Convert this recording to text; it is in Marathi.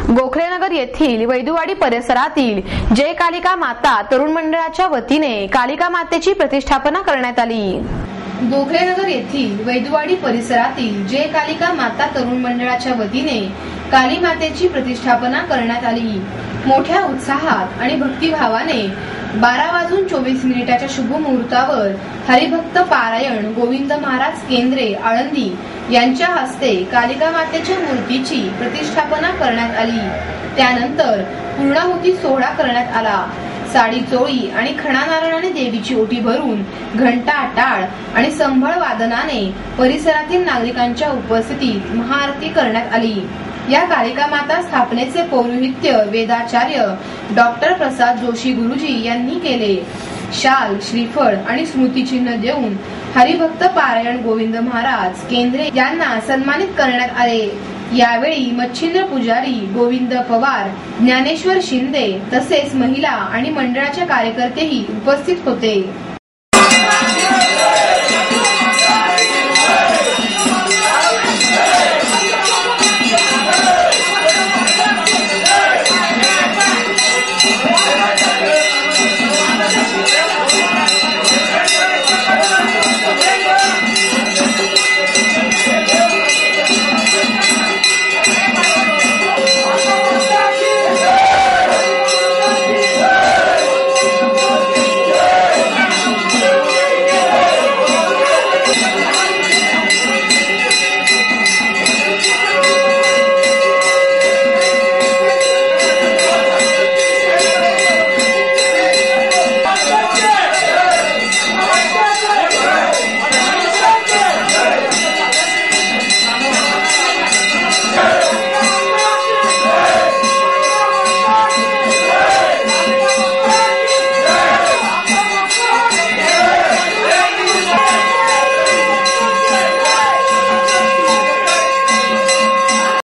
गोखलेनगर येथील वैदुवाडी परिसरातील जय कालिका माता तरुण मंडळाच्या वतीने कालिका मातेची प्रतिष्ठापना करण्यात आली। गोखलेनगर येथील वैदुवाडी परिसरातील जय कालिका माता तरुण मंडळाच्या वतीने काली मातेची प्रतिष्ठापना करण्यात आली। मोठ्या उत्साहात आणि भक्तिभावाने 12:24 शुभ मुहूर्तावर हरिभक्त पारायण गोविंद महाराज केंद्रे आळंदी यांच्या हस्ते कालिका मातेच्या मूर्तीची प्रतिष्ठापना करण्यात आली। त्यानंतर पूर्णाहुती सोहळा करण्यात आला। साडी चोळी आणि खणा नारळाने देवीची ओटी भरून घंटा टाळ आणि संभळ वादनाने परिसरातील नागरिकांच्या उपस्थितीत महाआरती करण्यात आली। या कालिका माता स्थापनेचे पौरोहित्य वेदाचार्य डॉक्टर प्रसाद जोशी गुरुजी यांनी केले। शाल, श्रीफळ आणि स्मृतिचिन्ह देऊन हरिभक्त पारायण गोविंद महाराज केंद्रे यांना सन्मानित करण्यात आले। यावेळी मच्छिंद्र पुजारी, गोविंद पवार, ज्ञानेश्वर शिंदे तसेच महिला आणि मंडळाचे कार्यकर्तेही उपस्थित होते।